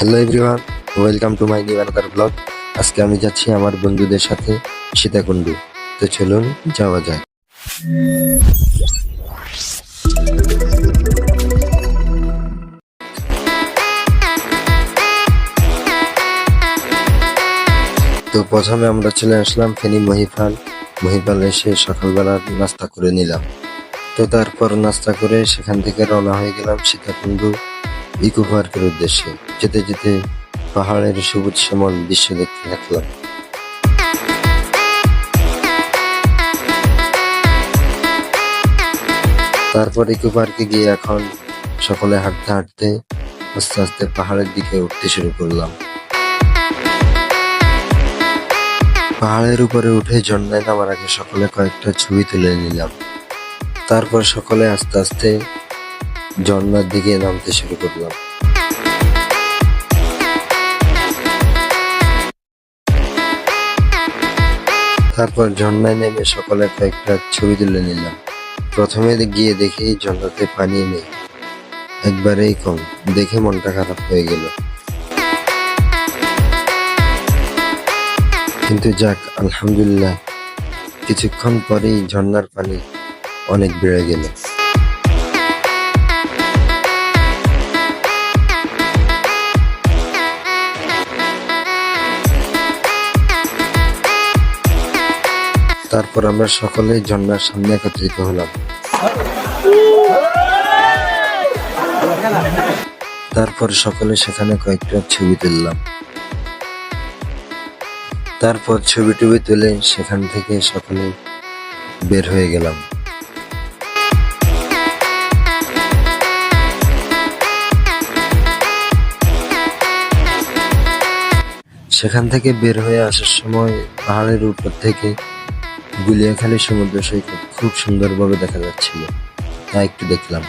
Hello everyone, welcome to my new another blog. আজকে আমি যাচ্ছি আমার বন্ধুদের সাথে সীতাকুণ্ড। তো চলুন যাওয়া যায়। তো প্রথমে আমরা চলে আসলাম ফেনী মহিপাল এসে সকালবেলা নাস্তা করে নিলাম। তো তারপর নাস্তা করে সেখান থেকে রওনা হয়ে গেলাম সীতাকুণ্ড ইকো পার্কের উদ্দেশ্যে। যেতে যেতে পাহাড়ের সবুজ শ্যামল দৃশ্য দেখতে থাকলাম। তারপর ইকো পার্কে গিয়ে এখন সকলে হাঁটতে হাঁটতে আস্তে আস্তে পাহাড়ের দিকে উঠতে শুরু করলাম। পাহাড়ের উপরে উঠে ঝর্ণায় নামার আগে সকলে কয়েকটা ছবি তুলে নিলাম। তারপর সকলে আস্তে আস্তে ঝর্ণার দিকে নামতে শুরু করলাম। তারপর ঝর্ণায় নেমে সকলে কয়েকটা ছবি তুলে নিলাম। প্রথমে গিয়ে দেখি ঝর্ণাতে পানি নেই, একবারেই কম। দেখে মনটা খারাপ হয়ে গেল, কিন্তু যাক আলহামদুলিল্লাহ, কিছুক্ষণ পরেই ঝর্ণার পানি অনেক বেড়ে গেল। তারপর আমরা সকলে ঝর্ণার সামনে একত্রিত হলাম। তারপর সকলে সেখানে কয়েকটা ছবি তুললাম। তারপর ছবি টবি তুলে সেখান থেকে সকলে বের হয়ে গেলাম। সেখান থেকে বের হয়ে আসার সময় পাহাড়ের উপর থেকে গুলিয়াখালী সমুদ্র সৈকত খুব সুন্দরভাবে দেখা যাচ্ছিল, তা একটু দেখলাম।